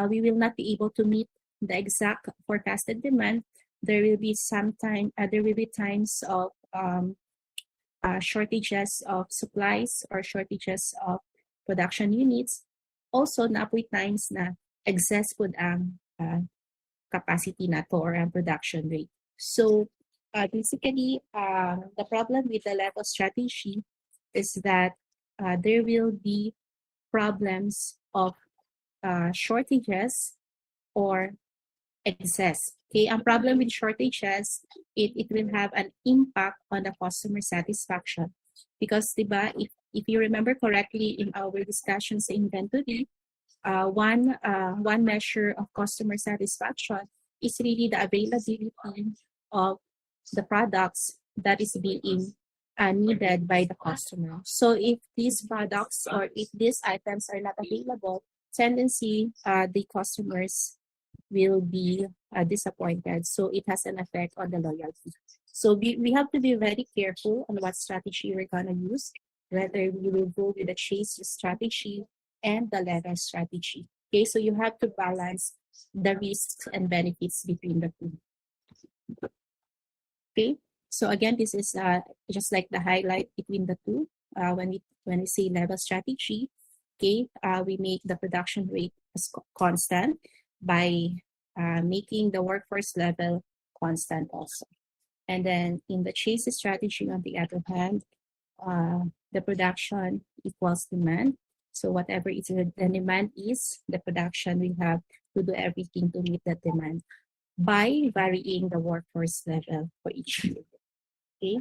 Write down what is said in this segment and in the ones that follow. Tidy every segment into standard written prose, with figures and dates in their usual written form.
we will not be able to meet the exact forecasted demand, there will be times of shortages of supplies or shortages of production units. Also, naapoy times na excess po ang capacity nato or ang production rate. So, basically, the problem with the level strategy is that there will be problems of shortages or excess. Okay, ang problem with shortages, it will have an impact on the customer satisfaction. Because, diba, if you remember correctly in our discussions sa inventory, one measure of customer satisfaction is really the availability of the products that is being needed by the customer. So if these products or if these items are not available, tendency the customers will be disappointed. So it has an effect on the loyalty. So we have to be very careful on what strategy we're going to use, whether we will go with the chase strategy and the level strategy. Okay, so you have to balance the risks and benefits between the two. Okay, so again, this is just like the highlight between the two. When we say level strategy, okay, we make the production rate as constant by making the workforce level constant also. And then in the chase strategy, on the other hand, the production equals demand. So whatever is the demand is, the production will have to do everything to meet that demand by varying the workforce level for each unit. Okay,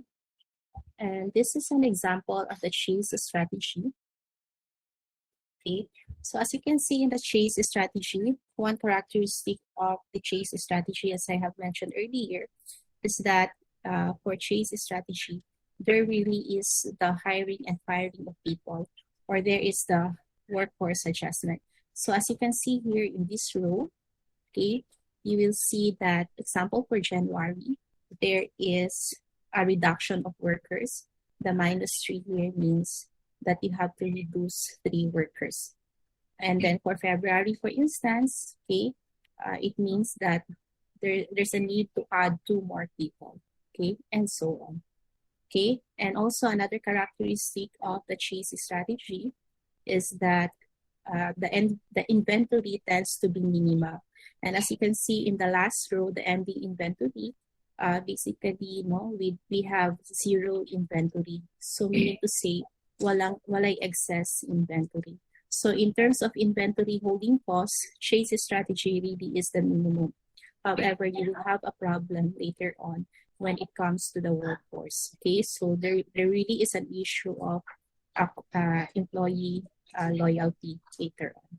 and this is an example of the chase strategy. Okay, so as you can see in the chase strategy, one characteristic of the chase strategy, as I have mentioned earlier, is that for chase strategy, there really is the hiring and firing of people, or there is the workforce adjustment. So as you can see here in this row, okay, you will see that, example for January, there is a reduction of workers. The -3 here means that you have to reduce 3 workers. And then for February, for instance, okay, it means that there's a need to add 2 more people, okay, and so on. Okay, and also another characteristic of the chase strategy is that the inventory tends to be minimal. And as you can see in the last row, the ending inventory, basically, we have 0 inventory. So we need to say walay excess inventory. So in terms of inventory holding costs, chase strategy really is the minimum. However, you will have a problem later on when it comes to the workforce. Okay, so there really is an issue of employee loyalty later on.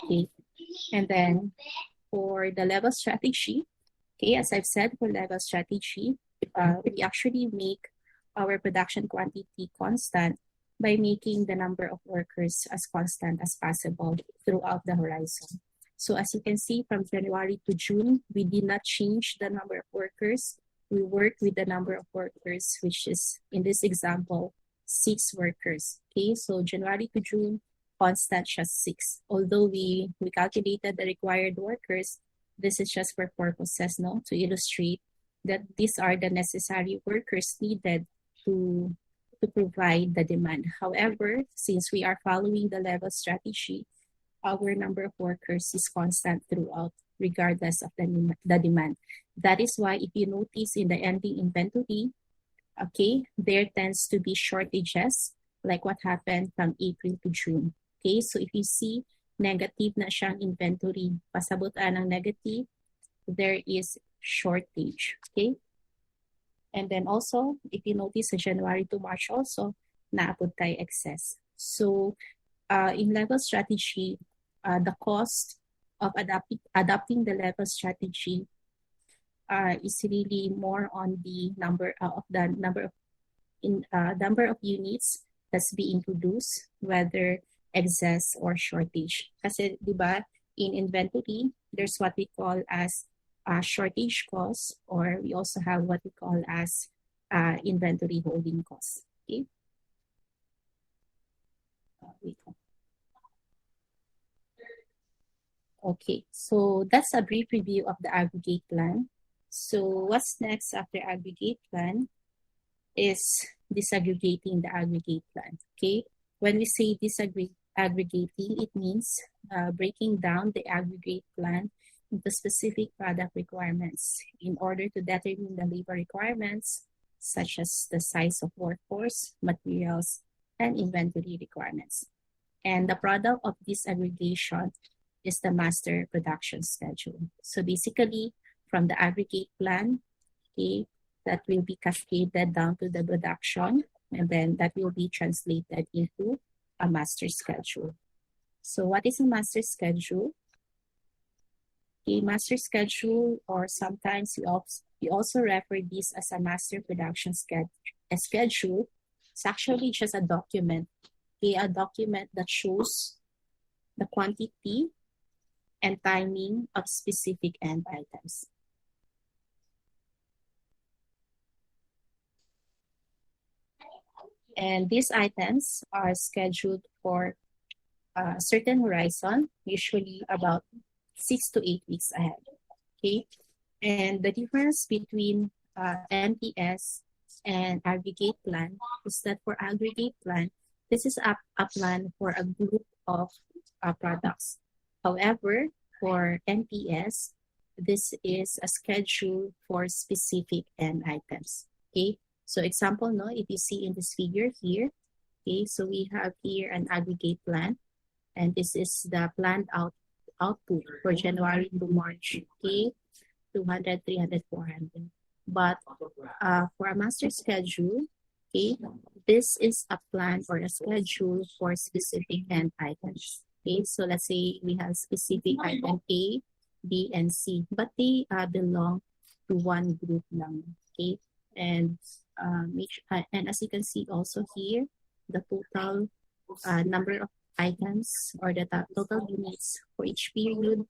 Okay, and then for the level strategy, okay, as I've said, for level strategy, we actually make our production quantity constant by making the number of workers as constant as possible throughout the horizon. So as you can see, from January to June, we did not change the number of workers. We worked with the number of workers, which is, in this example, 6 workers. Okay, so January to June, constant just 6. Although we calculated the required workers, this is just for purposes, to illustrate that these are the necessary workers needed to provide the demand. However, since we are following the level strategy, our number of workers is constant throughout, regardless of the demand. That is why if you notice in the ending inventory, okay, there tends to be shortages, like what happened from April to June. Okay, so if you see negative na siyang inventory, pasabutan ng negative, there is shortage. Okay, and then also, if you notice, January to March also, naabot tayo excess. So in level strategy, the cost of adopting the level strategy is really more on the number of units that's being produced, whether excess or shortage. Kasi, di ba, in inventory, there's what we call as shortage cost, or we also have what we call as inventory holding cost. Okay. Okay, so that's a brief review of the aggregate plan. So what's next after aggregate plan is disaggregating the aggregate plan. Okay, when we say disaggregating, it means breaking down the aggregate plan into specific product requirements in order to determine the labor requirements, such as the size of workforce, materials, and inventory requirements. And the product of this aggregation is the master production schedule. So basically, from the aggregate plan, okay, that will be cascaded down to the production, and then that will be translated into a master schedule. So what is a master schedule? A master schedule, or sometimes we also refer this as a master production schedule. It's actually just a document, a document that shows the quantity and timing of specific end items. And these items are scheduled for a certain horizon, usually about 6 to 8 weeks ahead. Okay, and the difference between MPS and aggregate plan is that for aggregate plan, this is a plan for a group of products. However, for MPS, this is a schedule for specific end items. Okay, so example, no, if you see in this figure here, okay, so we have here an aggregate plan, and this is the planned output for January to March, okay, 200, 300, 400. But for a master schedule, okay, this is a plan or a schedule for specific end items. Okay, so let's say we have specific item A, B, and C, but they belong to one group lang. Okay, and and as you can see also here, the total number of items or the total units for each period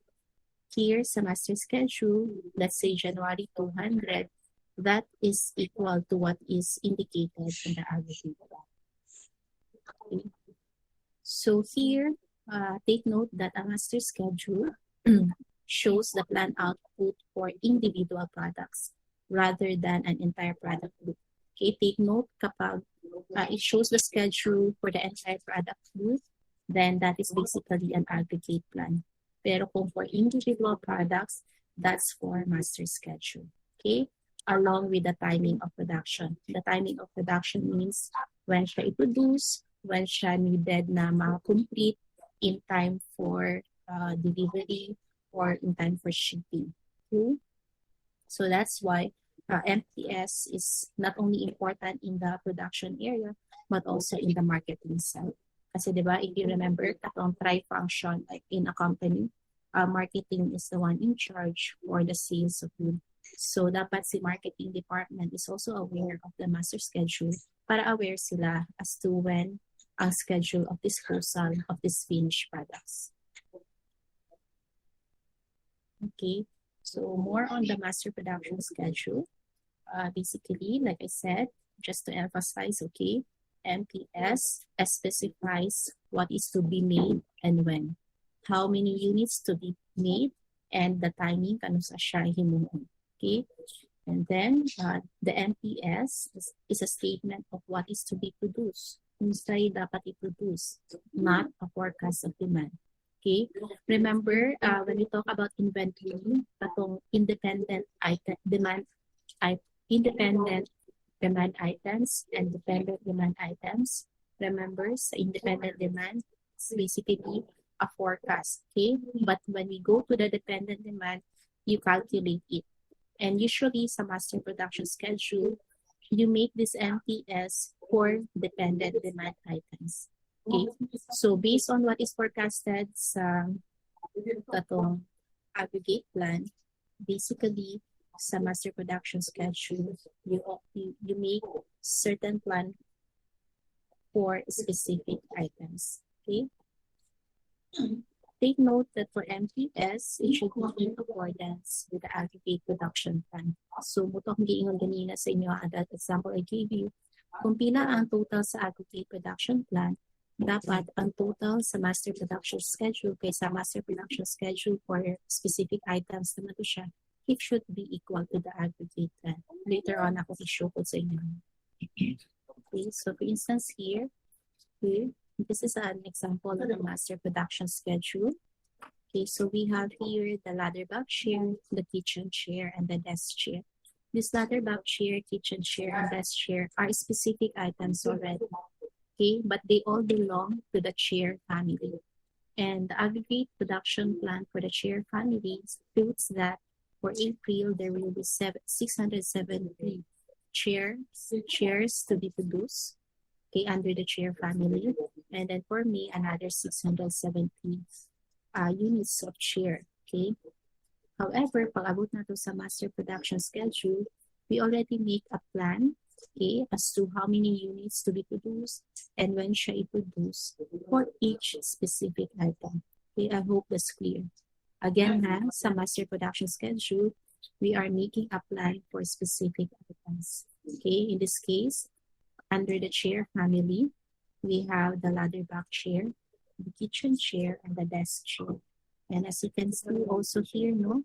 here sa master schedule, let's say January 200, that is equal to what is indicated in the aggregate. Okay. So here, take note that a master schedule shows the planned output for individual products rather than an entire product group. Okay, take note kapag it shows the schedule for the entire product group, then that is basically an aggregate plan. Pero kung for individual products, that's for master schedule. Okay, along with the timing of production. The timing of production means when siya i-produce, when siya needed na ma-complete in time for delivery or in time for shipping. Okay? So that's why MPS is not only important in the production area, but also in the marketing side. Kasi diba, if you remember, katong tri-function, like in a company, marketing is the one in charge for the sales of goods. So dapat si marketing department is also aware of the master schedule para aware sila as to when ang schedule of disposal of these finished products. Okay, so more on the master production schedule. Basically, like I said, just to emphasize, okay, MPS specifies what is to be made and when, how many units to be made, and the timing kano sa siya himuon. Okay, and then the MPS is a statement of what is to be produced. Kung sa'y dapat i-produce, not a forecast of demand. Okay, remember when we talk about inventory, katong independent demand items and dependent demand items. Remember, sa independent demand, it's basically a forecast, okay? But when we go to the dependent demand, you calculate it. And usually sa master production schedule, you make this MPS for dependent demand items. Okay? So based on what is forecasted sa katong aggregate plan, basically sa master production schedule, you make certain plan for specific items. Okay? Take note that for MPS, it should be in accordance with the aggregate production plan. So, mutong giingon ganina sa inyo, that example I gave you, kung pila ang total sa aggregate production plan, dapat ang total sa master production schedule kaysa master production schedule for specific items naman to siya, it should be equal to the aggregate plan. Later on, ako i-show ko sa inyo. Okay, so for instance here, okay, this is an example of the master production schedule. Okay, so we have here the ladder back chair, the kitchen chair, and the desk chair. This ladder back chair, kitchen chair, and desk chair are specific items already. Okay, but they all belong to the chair family. And the aggregate production plan for the chair family states that for April, there will be 670 chairs to be produced, okay, under the chair family. And then for May, another 670 units of chair, okay. However, pag abot na to sa master production schedule, we already make a plan, okay, as to how many units to be produced and when siya i-produce for each specific item. Okay, I hope that's clear. Again, sa master production schedule, we are making a plan for specific items. Okay, in this case, under the chair family, we have the ladder back chair, the kitchen chair, and the desk chair. And as you can see also here, no,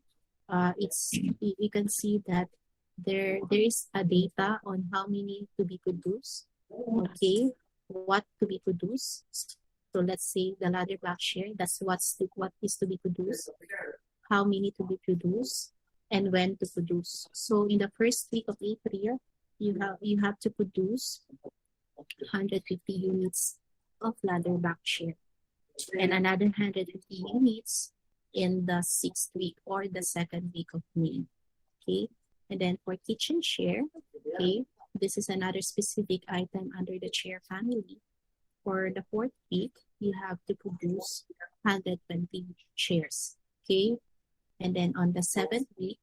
you can see that there is a data on how many to be produced, okay, what to be produced. So let's say the ladder back chair, that's what is to be produced, how many to be produced, and when to produce. So in the first week of April, you have to produce 150 units of ladder back chair and another 150 units in the 6th week or the 2nd week of May. Okay. And then for kitchen chair, okay, this is another specific item under the chair family. For the 4th week, you have to produce 120 chairs. Okay. And then on the 7th week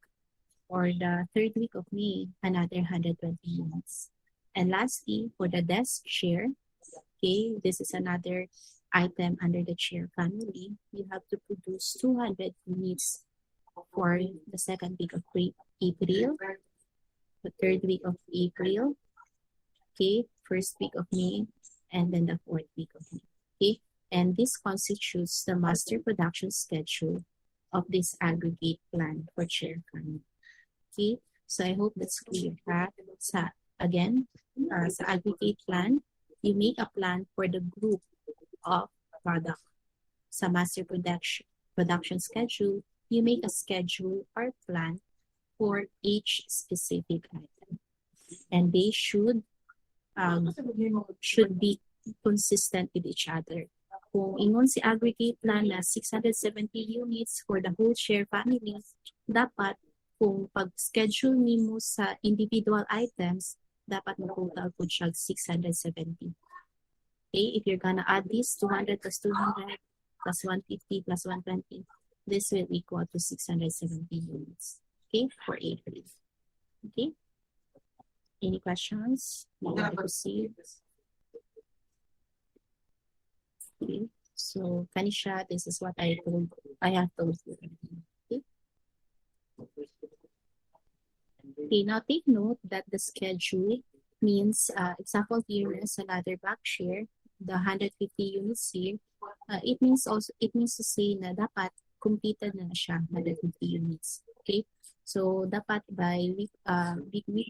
or the 3rd week of May, another 120 units. And lastly, for the desk chair, okay, this is another item under the chair family. You have to produce 200 units for the 2nd week of April, the 3rd week of April, okay, 1st week of May, and then the 4th week of May. Okay, and this constitutes the master production schedule of this aggregate plan for chair family. Okay, so I hope that's clear. Again, sa aggregate plan, you make a plan for the group of product. Sa master production schedule, you make a schedule or plan for each specific item. And they should be consistent with each other. Kung ingon si aggregate plan na 670 units for the whole share family, dapat kung pag-schedule nimo sa individual items, dapat mo-total po siya 670. Okay, if you're gonna add this 200 plus 200 plus 150 plus 120, this will equal to 670 units. Okay, for April. Okay. Any questions? You want to proceed? Okay. So, Kanisha, this is what I have told you. Okay. Okay, now take note that the schedule means, example here is a ladder back share, the 150 units here. It means to say na dapat completed na siya, 150 units. Okay? So, dapat by week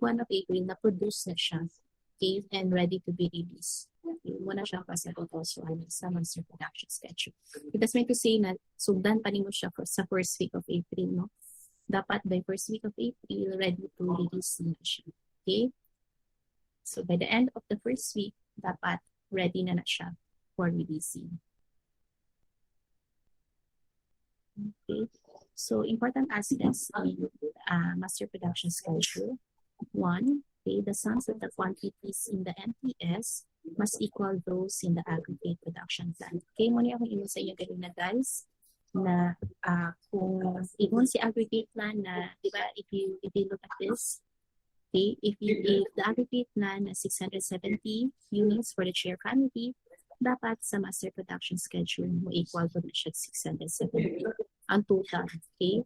1 of April, na-produce na siya. Okay? And ready to be released. Okay? Muna siyang pasagot also sa master production schedule. It does mean to say na sundan pa mo siya sa first week of April, no? Dapat by first week of April, ready to release na siya. Okay? So, by the end of the first week, dapat ready na siya for releasing. Okay, so important aspects in master production schedule. 1, okay, the sums of the quantities in the MPS must equal those in the aggregate production plan. Okay, muna akong ino sa inyo kanina guys, na kung ingon si aggregate plan na, di ba, if you look at this, okay, if the aggregate plan na 670 units for the chair family, dapat sa master production schedule mo equal to na siya 670 ang total. Okay?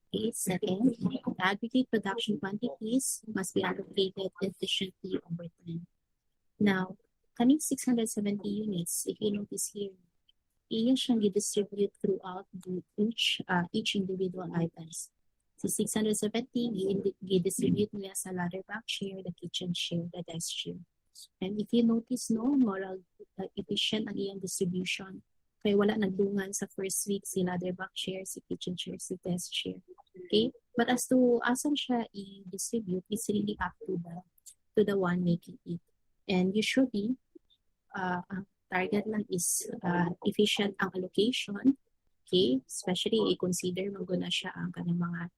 Okay, second, the aggregate production quantities must be allocated efficiently over time. Now, kaning 670 units, if you notice here, iya siyang i-distribute throughout each individual items. Si 670, i-distribute niya sa ladder back chair, the kitchen chair, the desk chair. And if you notice, no, moral efficient ang iyang distribution. Kaya wala nagdungan sa first week si ladder back chair, si kitchen chair, si desk chair. Okay? But as to asan siya i-distribute, it's really up to the one making it. And usually, ang target lang is efficient ang allocation. Okay? Especially, i-consider maguna siya ang kanang mga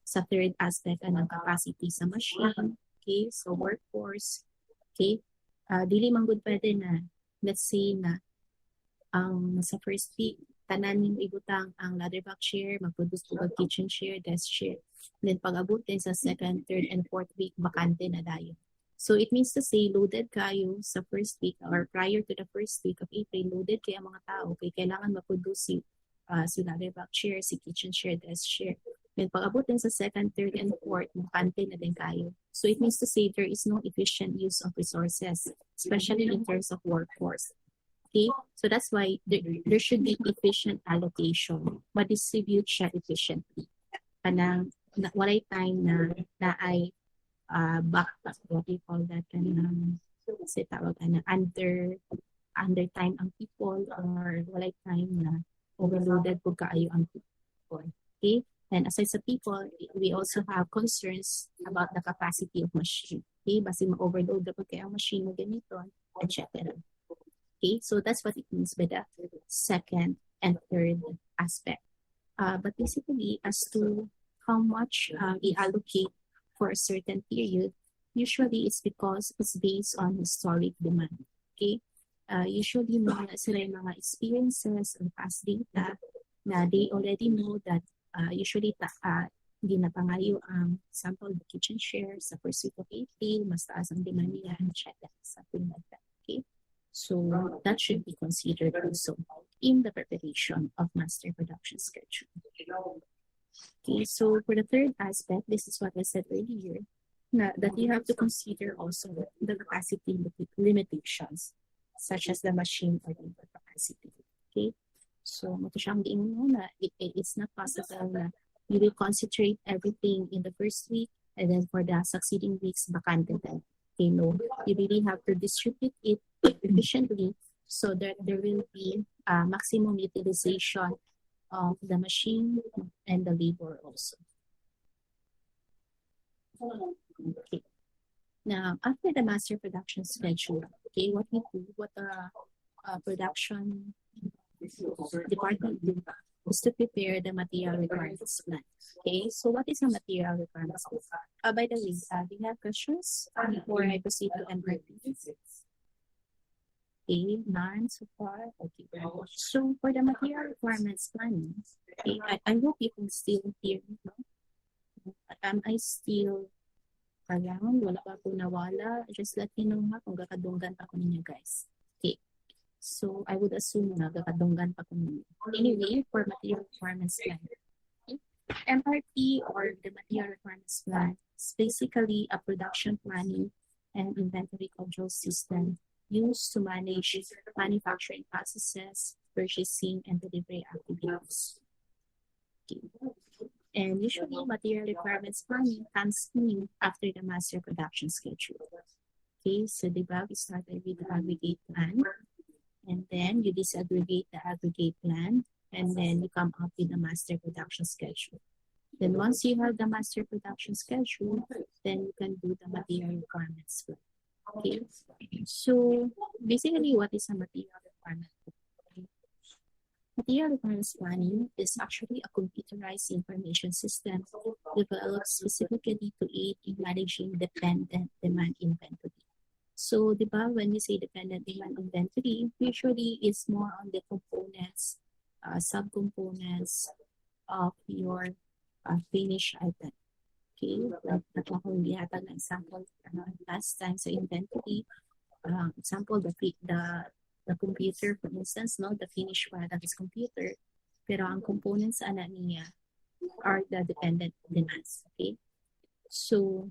sa third aspect ng capacity sa machine. Okay? So, workforce. Okay? Dili man gud pwede na, let's say na, ang sa first week, tanan yung ibutang ang ladder back chair, mag-produce po kitchen chair, desk chair. Then pag-abutin sa second, third, and fourth week, bakante na dayo. So it means to say, loaded kayo sa first week or prior to the first week of April, loaded kayo ang mga tao. Okay, kailangan ma-produce si ladder back chair, si kitchen chair, desk chair. Then pag-abutin sa second, third, and fourth, bakante na din kayo. So it means to say there is no efficient use of resources, especially in terms of workforce. Okay, so that's why there should be efficient allocation. Ma-distribute siya efficiently. Kanang walay time na ay back, what do you call that? Kasi tawag under time ang people or walay time na overloaded po kaayo ang people. Okay, and aside sa people, we also have concerns about the capacity of machine. Okay, basi ma-overload po kaya ang machine mo ganito, etc. Okay, so that's what it means by the second and third aspect. But basically, as to how much we allocate for a certain period, usually it's because it's based on historic demand. Okay, usually sila yung mga experiences and past data na they already know that usually hindi na pangayo ang sample the kitchen share sa first week of April, mas taas ang demand niya, something like that. Okay. So that should be considered also in the preparation of master production schedule. Okay, so for the third aspect, this is what I said earlier, that you have to consider also the capacity limitations, such as the machine or labor capacity. Okay, so ito siyang diin mo na it's not possible na you will concentrate everything in the first week and then for the succeeding weeks, bakante din. Okay, no, you really have to distribute it efficiently so that there will be maximum utilization of the machine and the labor also. Okay. Now, after the master production schedule, okay, what we do, what the production department do is to prepare the material requirements plan. Okay, so what is a material requirements plan? By the way, do you have questions before I proceed to MRP? Okay, none so far. Okay, so for the material requirements planning, okay, I hope you can still hear me. No? Am I still around? Wala pa po nawala. Just let me know ha kung kakadunggan pa ko ninyo guys. Okay. So, I would assume na kakadunggan pa ko ninyo. Anyway, for material requirements plan, okay, MRP or the material requirements plan is basically a production planning and inventory control system used to manage manufacturing processes, purchasing, and delivery activities. Okay. And usually, material requirements planning comes in after the master production schedule. Okay, so diba, we started with the aggregate plan, and then you disaggregate the aggregate plan, and then you come up with the master production schedule. Then once you have the master production schedule, then you can do the material requirements plan. Okay, so basically, what is a material requirement? Material requirements planning is actually a computerized information system developed specifically to aid in managing dependent demand inventory. So, diba, when you say dependent demand inventory, usually it's more on the components, subcomponents of your finished item. Okay, like akong gihatag na example last time sa inventory, example the computer, for instance, no, the finished product is computer, pero ang components ana niya are the dependent demands. Okay, so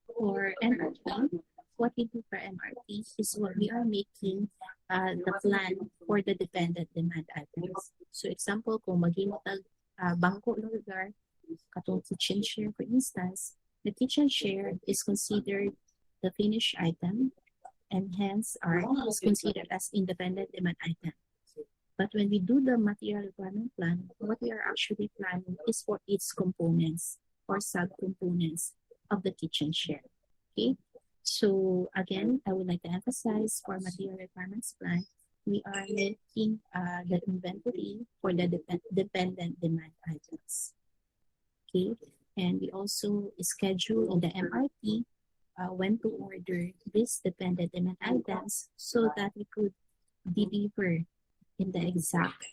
for MRP, what we do for MRP is what we are making the plan for the dependent demand items. So example, kung maghimutag bangko ng lugar, katong kitchen share for instance, the kitchen share is considered the finished item and hence is considered as independent demand item. But when we do the material requirement plan, what we are actually planning is for its components or subcomponents of the kitchen share. Okay, so again, I would like to emphasize for material requirements plan, we are making the inventory for the dependent demand items. Okay, and we also schedule in the MRP when to order these dependent demand items so that we could deliver in the exact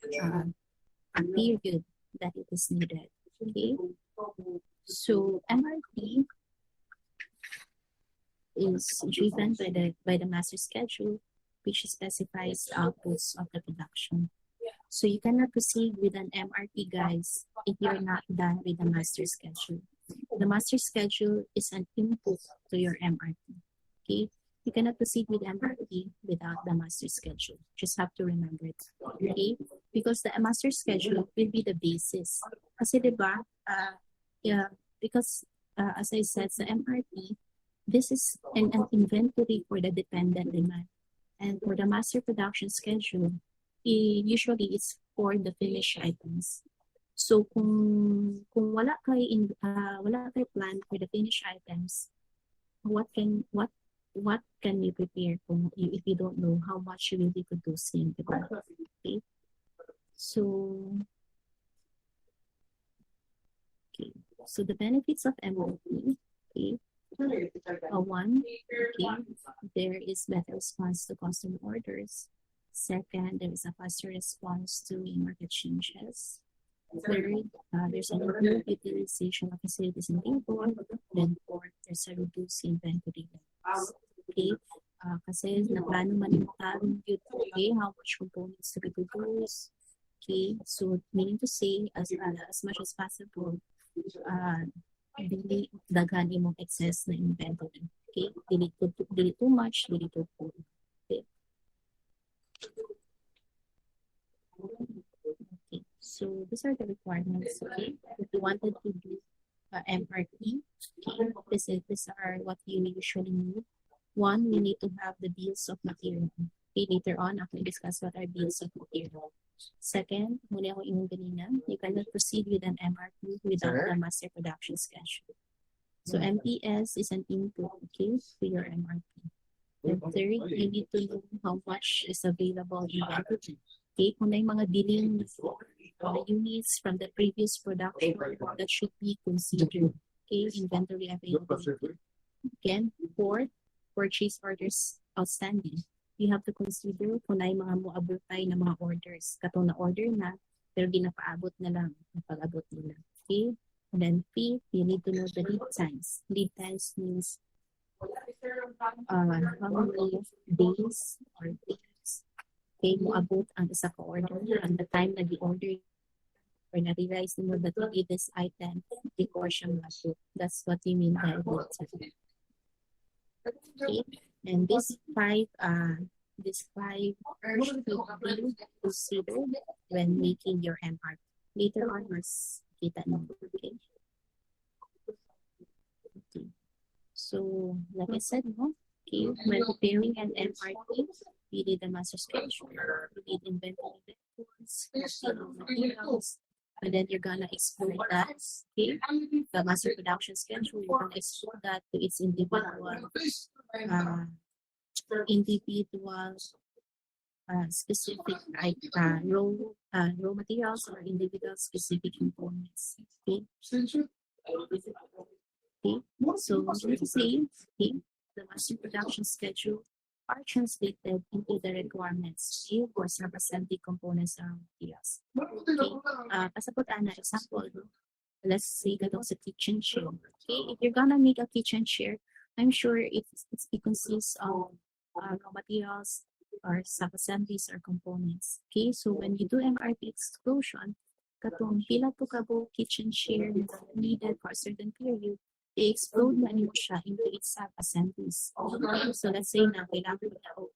period that it is needed. Okay, so MRP is driven by the master schedule, which specifies the outputs of the production. So you cannot proceed with an MRP, guys, if you're not done with the master schedule. The master schedule is an input to your MRP. Okay, you cannot proceed with MRP without the master schedule. Just have to remember it. Okay, because the master schedule will be the basis. Kasi diba, because as I said, the MRP, this is an inventory for the dependent demand. And for the master production schedule, usually it's for the finished items. So kung wala kay plan for the finished items, what can you prepare if you don't know how much you will be producing? Okay. So the benefits of MRP, okay. One, okay, there is better response to customer orders. Second, there is a faster response to market changes. Third, there's an improved utilization of facilities in labor. Then fourth, there's a reduced inventory levels. Okay, kasi naplano manimutang yun, okay, how much components to be produced. Okay, so meaning to say, as much as possible, dili daghan imong excess na inventory. Okay, dili too much, dili too full. Okay. Okay, so these are the requirements. Okay, if you wanted to do MRP, okay, these are what you usually need. One, we need to have the bills of material. Okay, later on, after we discuss what are bills of material. Second, muna ako imong ganina, you cannot proceed with an MRP without the master production schedule. So MPS is an input, okay, to your MRP. And third, you need to know how much is available in inventory. Okay, kung na yung mga billing units from the previous production that should be considered. Okay, inventory availability. Again, fourth, purchase orders outstanding. You have to consider kung na yung mga moabotay na mga orders. Katong na-order na, pero di napaabot na lang, napag-abot nila. Okay? And then fifth, you need to know the lead times. Lead times means how many days or weeks okay, moabot ang isa ka order. And the time na di-order or na-realize mo that you need this item before siya maabot. That's what we mean by lead time. Okay? And these five should be considered when making your MRP. Later on, mas kita nyo. Okay. Okay. So, like I said, okay, when preparing an MRP, you need the master schedule, you need inventory records, materials, and then you're gonna export that. Okay, the master production schedule, you're gonna export that to its individual specific raw materials or individual specific components. Okay. Okay. So to say, okay, the master production schedule are translated into the requirements for sub-assembly components and materials. Okay. Pasapot ana example, let's say katong sa kitchen chair. Okay, if you're gonna make a kitchen chair, I'm sure it consists of raw materials or sub-assemblies or components. Okay, so when you do MRP exclusion, katong pila to kabo kitchen chair needed for a certain period, i-explode na niyo siya into its sub-assemblies. So let's say na kailangan mo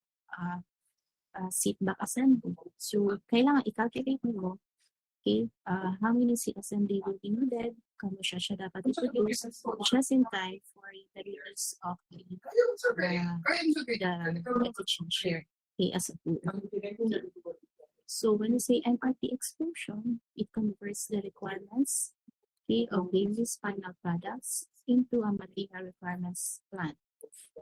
seat back assembly. So kailangan i-calculate mo, okay, how many seat assembly will be needed, kamo siya dapat i-produce just in time for the release of the efficient share, okay, as a whole. So when we say MRP explosion, it converts the requirements, okay, of various final products into a material requirements plan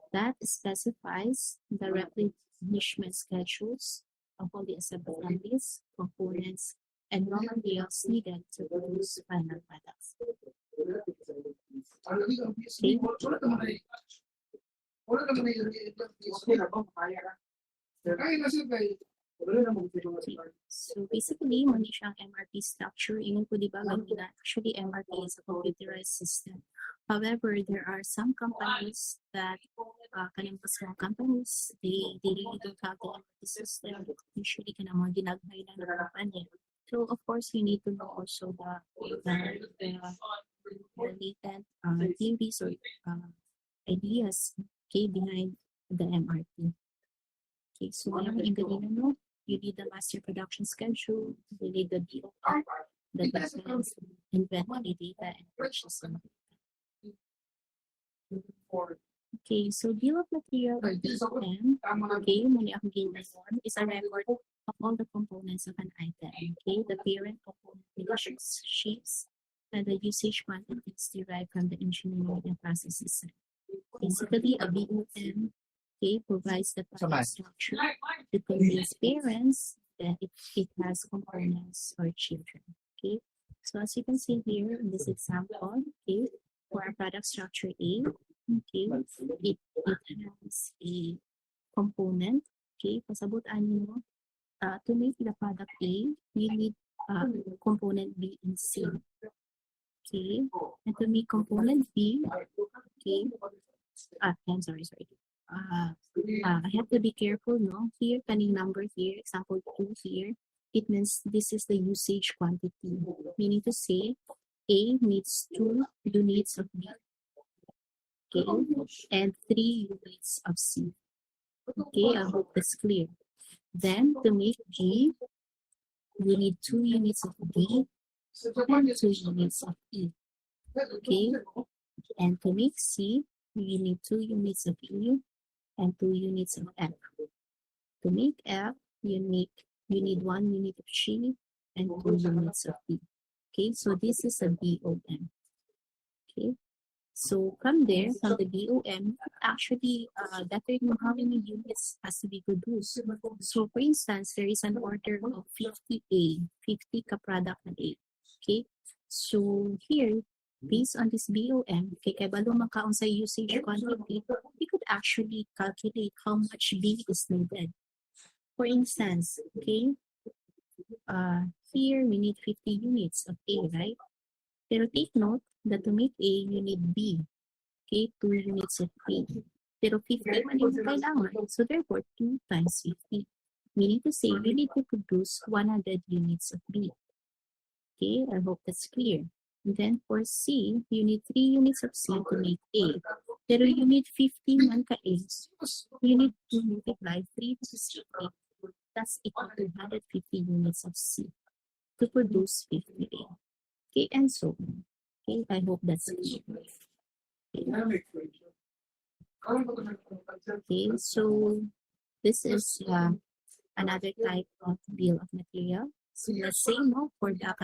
that specifies the replenishment schedules of all the assemblies, components, and raw materials needed to produce final products. So basically, mali siyang MRP structure. Ingon ko diba ganina, actually MRP is a computerized system. However, there are some companies that, kanang small companies, they really don't have the MRP system. Usually, ka naman ginagmay na ng company. So of course, you need to know also the latent theories or ideas, okay, behind the MRP. Okay, so alam mo yung ganina, no? You need the master production schedule, you need the DOR, the defense, inventory data, and purchasing data. Okay, so bill of material or BOM, okay, muna akong ginagawa, is a record of all the components of an item, okay? The parent component measures, shapes, and the usage quantities derived from the engineering and process design. Basically, a BOM, okay, provides the product structure to convince parents that it has components or children, okay? So as you can see here in this example, okay, for our product structure A, okay, it has a component, okay, pasabutan nyo, to make the product A, you need component B and C, okay, and to make component B, okay, I'm sorry. I have to be careful, no? Here, kaning number here, example 2 here, it means this is the usage quantity. Meaning to say, A needs 2 units of B, okay, and 3 units of C. Okay, I hope that's clear. Then, to make G, you need 2 units of D and 2 units of E. Okay, and to make C, you need 2 units of E and 2 units of F. To make F, you need 1 unit of G and 2 units of E. Okay, so this is a BOM. Okay, so from there, from the BOM, actually determine how many units has to be produced. So for instance, there is an order of 50A, 50 ka-product na A. Okay, so here, based on this BOM, kaya balo makaon sa usage quantity, we could actually calculate how much B is needed. For instance, okay, here we need 50 units of A, right? Pero take note that to make A, you need B, okay, 2 units of B. Pero 50 man yung kailangan, so therefore 2 times 50. Meaning to say, you need to produce 100 units of B. Okay, I hope that's clear. And then for C, you need 3 units of C to make A. Pero you need 50 man ka A. You need to multiply 3 times 50. That's equal to 150 units of C to produce 50 A. Okay, and so on. Okay, I hope that's clear. Okay, so this is another type of bill of material. So let's say, no, for the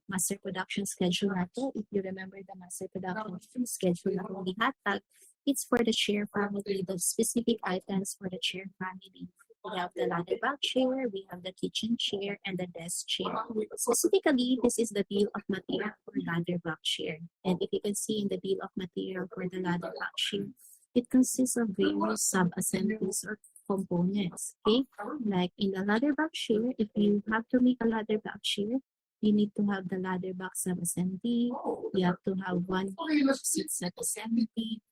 master production schedule nato, if you remember the master production schedule na gihatag, it's for the chair family, the specific items for the chair family. We have the ladder back chair, we have the kitchen chair, and the desk chair. Specifically, this is the bill of material for ladder back chair. And if you can see in the bill of material for the ladder back chair, it consists of various sub-assemblies or components, okay? Like in the ladder back chair, if you have to make a ladder back chair, you need to have the ladder back sub-assembly, you have to have 1 seat sub-assembly,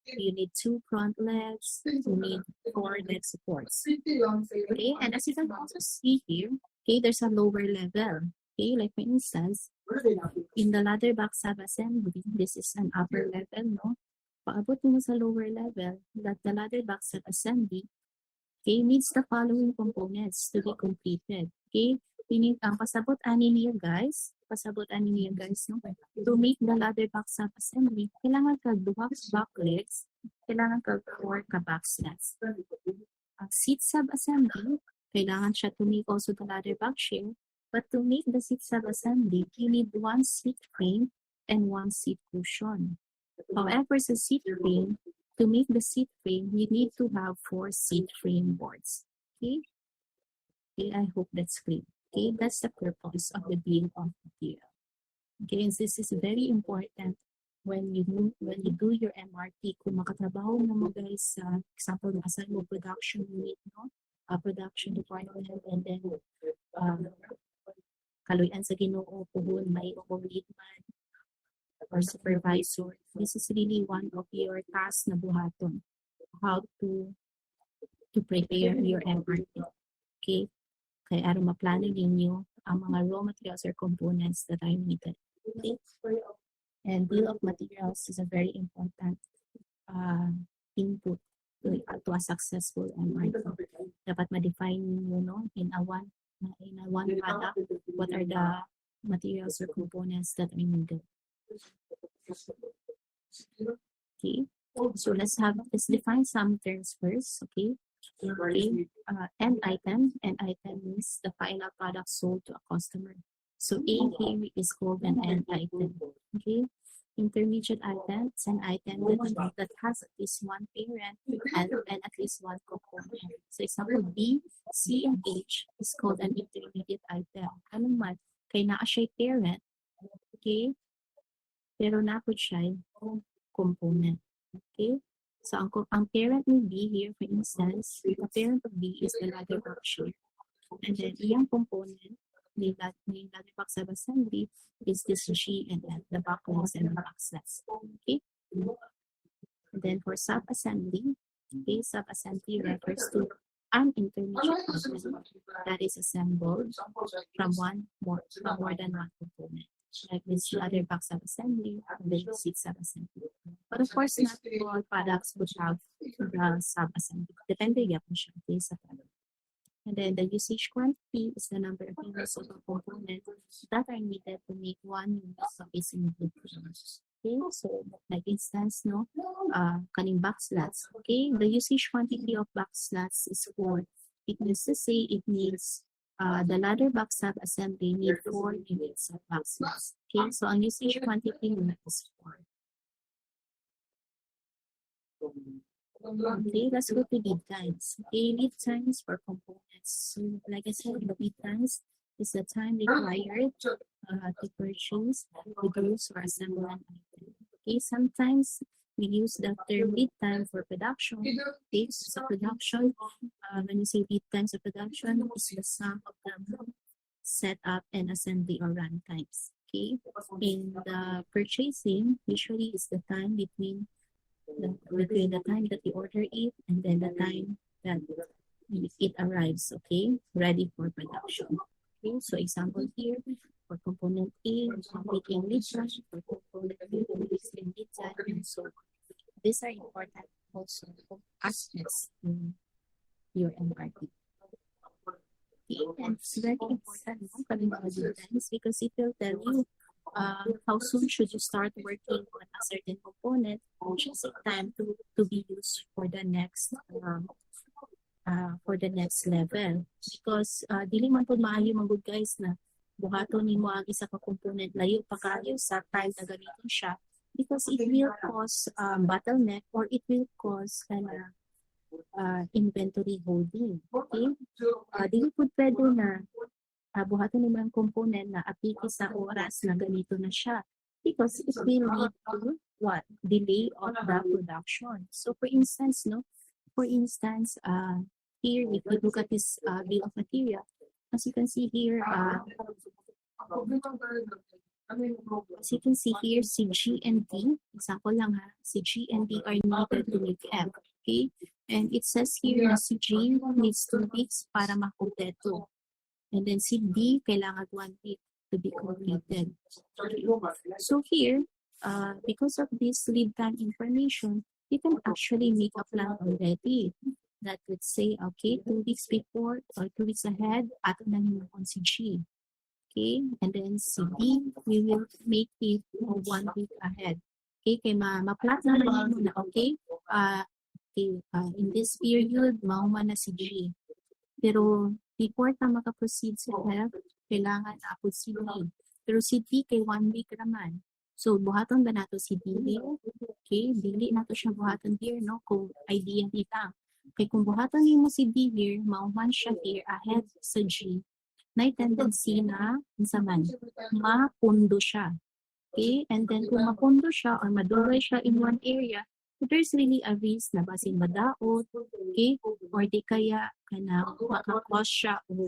you need 2 front legs, you need 4 leg supports. Okay, and as you can also see here, okay, there's a lower level. Okay, like for instance, In the ladder back sub-assembly, this is an upper level, no? Paabot mo sa lower level, that the ladder back sub-assembly, okay, needs the following components to be completed. Okay, ang pasabot ani niya guys, no? To make the ladder back sub-assembly, kailangan ka duha back legs, kailangan ka 4 ka back slats. Ang seat sub-assembly, kailangan siya to make also the ladder back share, but to make the seat sub-assembly, you need 1 seat frame and 1 seat cushion. However, sa seat frame, to make the seat frame, you need to have 4 seat frame boards. Okay? Okay, I hope that's clear. Okay, that's the purpose of the bill of material. Okay, and this is very important when you do your MRT. Kung makatrabaho na mo guys sa example, nasa mo production unit, no? Production department, and then kaluyan sa Ginoo puhon may lead man or supervisor. This is really one of your tasks na buhaton. How to prepare your MRT. Okay? Kaya aron maplano ninyo ang mga raw materials or components that are needed. Okay? And bill of materials is a very important input to a successful MRT. Dapat ma-define ninyo, no, in a one product, what are the materials or components that are needed. Okay, so let's define some terms first. Okay, end item means the final product sold to a customer. So A here is called an end item. Okay, intermediate item is an item that has at least one parent and at least one component. So example B, C, and H is called an intermediate item. Ano man, kay naa siya parent, okay, pero napod siya component. Okay, so ang parent ni B here, for instance, the parent of B is the ladder back share, and then iyang component the ladder back sub-assembly is this G and then the back legs and the back slats. Okay, and then for sub-assembly, okay, sub-assembly refers to an intermediate component that is assembled from more than one component, like this ladder back sub-assembly and then seat sub-assembly. But of course, not all products would have the sub-assembly. Depende yapon siya, okay, sa product. And then the usage quantity is the number of units of a component that are needed to make 1 unit of a single component. Okay, so like instance, no, kaning back slats. Okay, the usage quantity of back slats is 4. It means to say it needs the ladder back sub-assembly need 4 units of back slats. Okay, so ang usage quantity is 4. Okay, let's go to lead times. Okay, lead times for components. So, like I said, the lead times is the time required to purchase, produce, or assemble an item. Okay, sometimes we use the term lead time for production. Okay, so production, when you say lead times of production, is the sum of the setup and assembly or run times. Okay, in the purchasing, usually is the time between the time that you order it and then the time that it arrives, okay, ready for production. Okay, so example here, for component A, making lead time, for component B, making lead time, and so on. These are important also aspects in your MRT. Okay, and it's very important lead times because it will tell you how soon should you start working on a certain component, which is time to be used for the next level. Because dili man po maayo magud guys na buhaton nimo ang isa ka component layo pa kayo sa time na gamitin siya, because it will cause bottleneck or it will cause inventory holding. Okay, dili po pwede na buhaton nimo ang component na apiki sa oras na ganito na siya, because it will lead to what? Delay of the production. So for instance, here if you look at this bill of material, as you can see here, si G and D, example lang ha, si G and D are needed to make F. Okay, and it says here na si G needs 2 weeks para makumpleto. And then si D, kailangan 1 week. to be completed. Okay. So here, because of this lead time information, you can actually make a plan already that would say, okay, 2 weeks before or 2 weeks ahead, ato na nimukon si G. Okay, and then si D, we will make it 1 week ahead. Okay, kay ma-plot naman mo na, okay, in this period, mauman na si G. Pero before ta maka-proceed sa F, kailangan ako si D. Pero si D kay 1 week naman. So, buhaton ba nato si D here? Okay, dili nato siya buhaton here, no? Kung idea nita. Okay, kung buhaton mo si D here, mauman siya here ahead sa G. May tendency na man, mapundo siya. Okay? And then kung mapundo siya or maduloy siya in one area, there's really a risk na basin madaot, okay? Or di kaya kana maka-cause siya o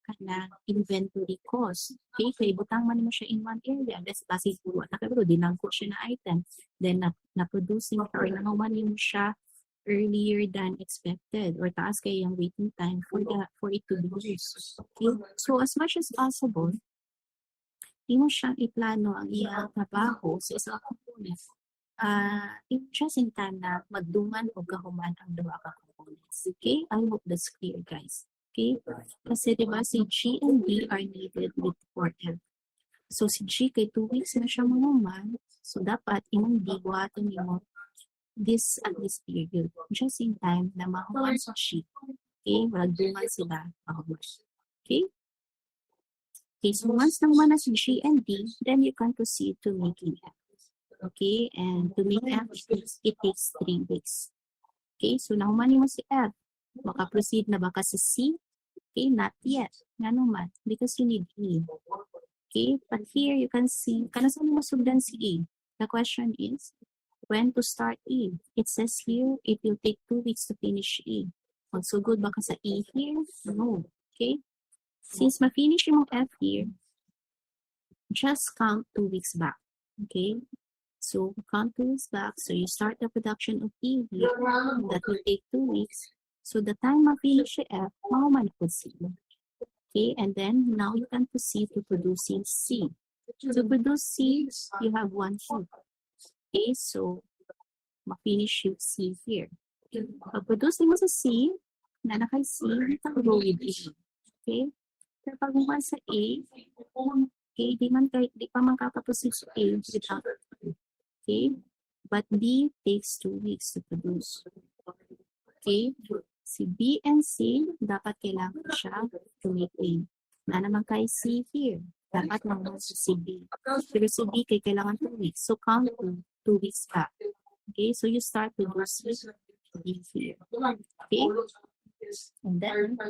kana inventory cost. Okay? Kaya butang man mo siya in one area, that's basin po. Nakabro, dinangko siya na item. Then na-producing or nangawan mo siya earlier than expected or taas kaya yung waiting time for it to be used. Okay? So as much as possible, di mo siyang iplano ang iyang trabaho sa isang component. Just in time na magdungan o gahuman ang duha ka components. Okay? I hope that's clear, guys. Okay? Kasi diba si G and D are needed with 4F. So si G kay 2 weeks na siya mahuman, so dapat imong D buhaton mo at this period, just in time na mahuman sa sheet. Okay? Magdungan sila mahuman. Okay? Okay, so once naman na si G and D, then you can proceed to making F. Okay? And to make F, it takes 3 weeks. Okay? So nahuman mo si F. Maka-proceed na baka sa C? Okay? Not yet. Nga naman. Because you need E. Okay? But here you can see, kanasan mo sugdan si E? The question is, when to start E? It says here, it will take 2 weeks to finish E. Also good ba ka sa E here? No. Okay? Since ma-finish yung F here, just count 2 weeks back. Okay? So, count 2 weeks back. So, you start the production of E here. That will take 2 weeks. So, the time ma-finish yung F, mahuman po C. Okay? And then, now you can proceed to producing C. To produce C, you have 1 sheet. Okay, so ma-finish yung C here. Pag-produce mo sa C, na naka C, you can go with A. Okay? Pero pag mo sa A, okay, di pa man kakaproceed sa A without A. Okay? But B takes 2 weeks to produce. Okay? Si B and C, dapat kailangan siya to make A. Na naman kay C here, dapat naman si B. Pero si B kailangan 2 weeks. So count 2 weeks back. Okay, so you start with C here. Okay, and then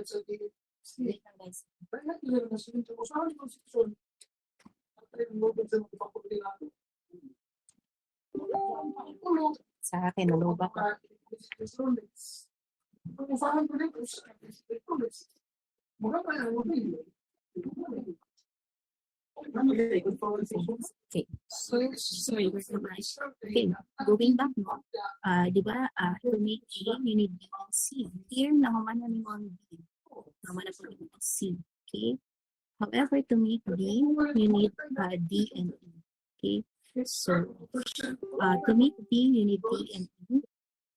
sa akin, naloba ko. Okay, so sorry, okay, going back mo, di ba, to make A, you need B and C. Here, naman na mo ang B. Naman na po yung C. Okay? However, to make D, you need D and E. Okay? So, to make D, you need D and E.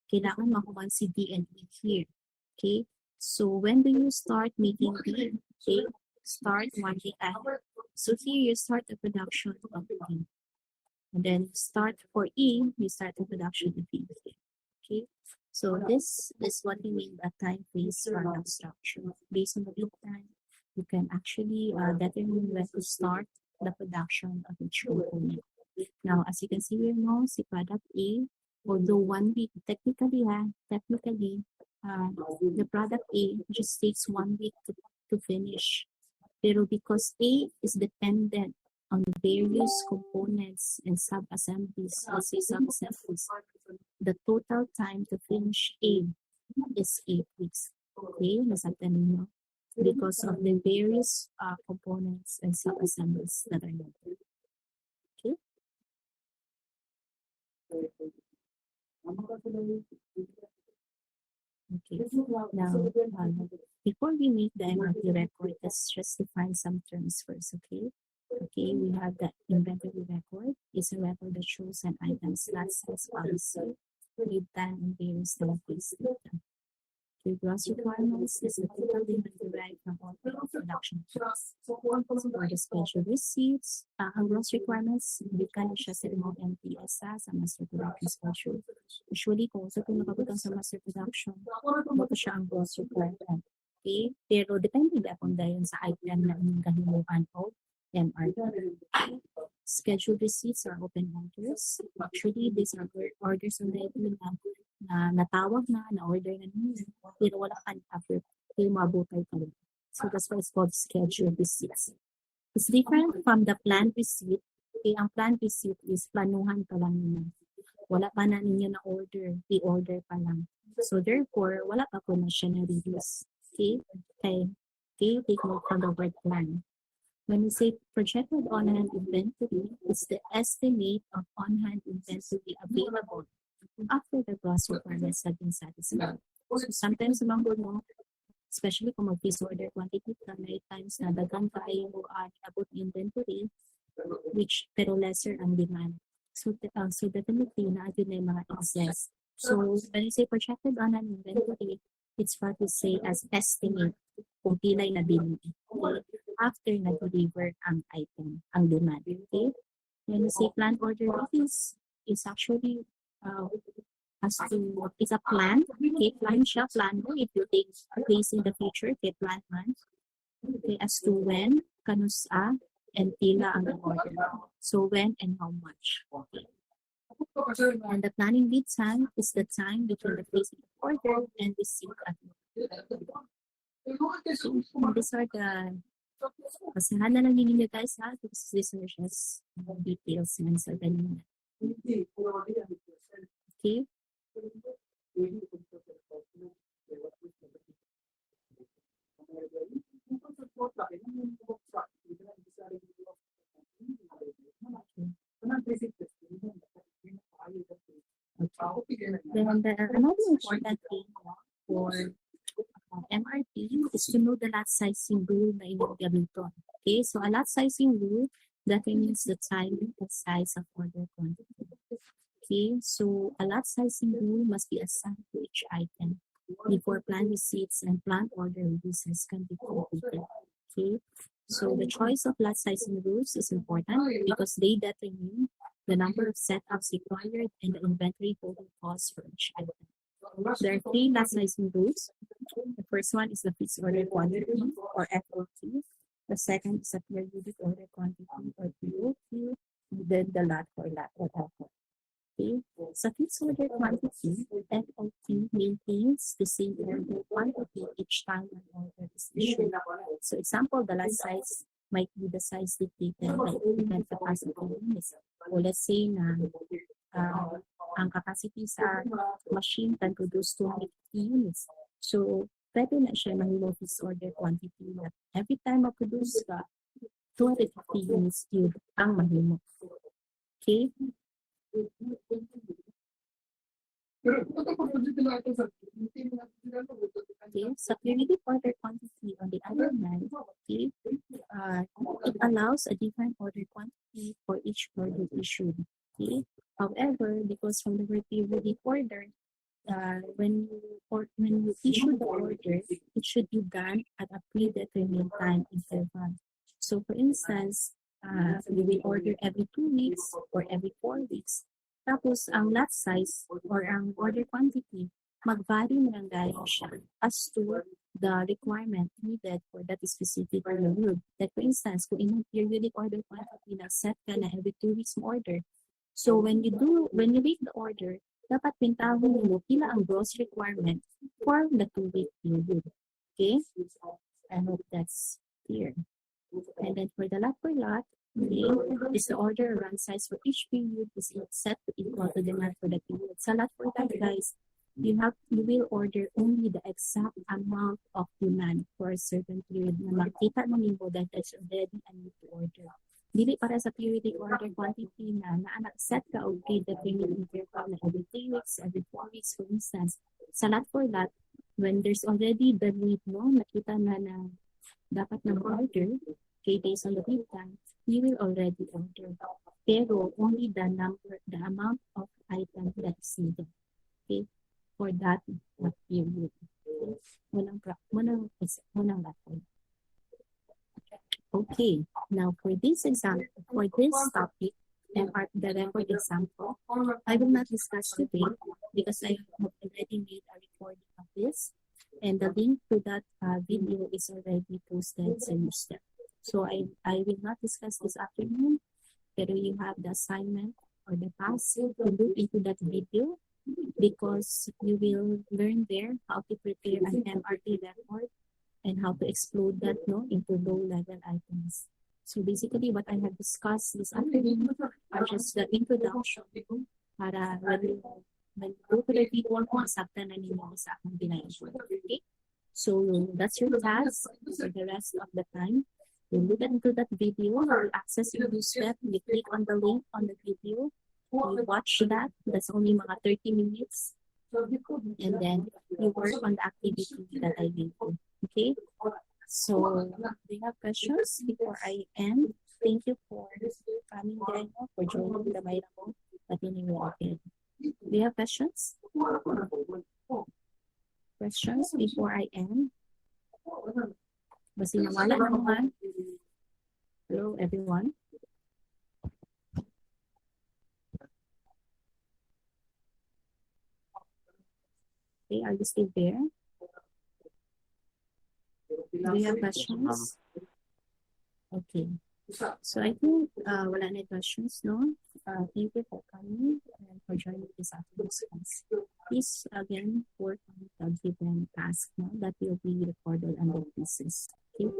Kailangan makuha si D and E here. Okay? So, when do you start making D? Okay? Start 1 week ahead. So here you start the production of D. And then start for E, you start the production of E. Okay? So this is what we mean by time phase product structure. Based on the lead time, you can actually determine when to start the production of each component. Now, as you can see here, no, si product A, although 1 week, technically, the product A just takes 1 week to finish. Pero because A is dependent on various components and sub-assemblies, the total time to finish A is 8 weeks. Okay, nasagtan ninyo. Because of the various components and sub-assemblies that are needed. Okay. Okay, now before we make the MRP record, let's just define some terms first, okay? Okay, we have the inventory record. It's a record that shows an item's lot size policy, lead time, and various deliveries data. The gross requirements is the total demand derived from all production costs. For the schedule receipts, ang gross requirements, hindi ka na siya sa mga MTSA sa master production schedule. Usually, kung sa kung nakabutang sa master production, ito siya ang gross requirement. Okay? Pero depende ba kung dahil sa item na inyong kahimuan o MRP. Scheduled receipts are open orders. Actually, these are orders already na natawag na order na ninyo, pero wala ka na-approve, pero mabutay pa rin. So that's why it's called scheduled receipts. It's different from the planned receipt. Okay, ang planned receipt is planuhan pa lang naman. Wala pa na ninyo na order, i-order pa lang. So therefore, wala pa po na siya na-release. Okay, take note from the word plan. When we say projected on-hand inventory, it's the estimate of on-hand inventory available after the gross requirements have been satisfied. So sometimes mambol mo, especially kung mag-piece order quantity ka, may times na dagang kayo abot inventory, which pero lesser ang demand. So definitely na yun na yung mga excess. So when you say projected on an inventory, it's what we say as estimate kung pilay na binili. Okay? After na-deliver ang item, ang demand. Okay? When you say planned order, is actually it's a plan. Okay, plan siya, plan mo. If you take place in the future, okay, plan man. Okay, as to when, kanusa, and tila ang order. So when and how much. Okay. And the planning lead time is the time between the placing of order and receipt of order. So these are the basahan na lang ninyo guys ha, because these are just details man sa ganyan. Okay. Then another important thing for MRP is to know the lot sizing rule na inyong gamiton. Okay, so a lot sizing rule determines the time and size of order quantity. Okay, so a lot sizing rule must be assigned to each item before planned receipts and planned order releases can be completed. Okay, so the choice of lot sizing rules is important because they determine the number of setups required and the inventory holding costs for each item. There are 3 lot sizing rules. The first one is the fixed order quantity or FOQ. The second is the periodic order quantity or POQ. And then the lot for lot or FOQ. Okay. So fixed order quantity, FOQ, maintains the same order quantity each time an order is issued. So example, the lot size might be the size dictated by event capacity units. O let's say na ang capacity sa machine can produce 250 units. So, pwede na siya mahimo fixed order quantity na every time ma-produce ka, 250 units yun ang mahimo. Okay? Okay, so periodic order quantity on the other hand, okay, it allows a different order quantity for each order issued. Okay, however, because from the word periodic order, when you issue the order, it should be done at a predetermined time interval. So, for instance, you will order every 2 weeks or every 4 weeks. Tapos, ang lot size or ang order quantity, mag-vary na lang dahil siya as to the requirement needed for that specific period. Like for instance, kung inyong periodic order quantity na set ka na every 2 weeks mo order, so when you make the order, dapat pintahon mo pila ang gross requirement for the 2-week period. Okay? I hope that's clear. And then for the lot per lot, okay, is the order run size for each period is set to equal to demand for the period. Sa lot per lot, guys, you will order only the exact amount of demand for a certain period na makita mo nimo that there's already a need to order. Dili para sa periodic order quantity na set ka o predetermined interval na every 3 weeks, every 4 weeks, for instance. Sa lot for lot, when there's already the need, no, nakita na dapat na order, okay, based on the lead time, you will already order. Pero only the amount of item that is needed. Okay? For that period. Okay? Walang record. Okay, now for this example, for this topic, the record example, I will not discuss today because I have already made a recording of this, and the link to that video is already posted in your step. So I will not discuss this afternoon, but you have the assignment or the task to look into that video because you will learn there how to prepare an MRT record and how to explode that into low-level items. So basically, what I have discussed this afternoon are just the introduction para when you go to the video, masaktan na ninyo sa akong ginagawa. Okay? So that's your task for the rest of the time. You look into that video, you access your step, you click on the link on the video, you watch that. That's only mga 30 minutes. And then you work on the activity that I gave you. Okay, so do you have questions before I end? Thank you for coming there, for joining the Bayramo Latining Walking. Do you have questions? Questions before I end? Basi nawala naman. Hello, everyone. Okay, are you still there? Do you have questions? Okay. So I think wala na questions, no? Thank you for coming and for joining this afternoon's class. Please again work on the given task, no? That will be recorded under pieces. Okay.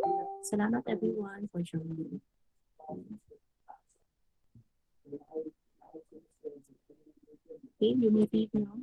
Salamat everyone for joining. Okay, you may leave now.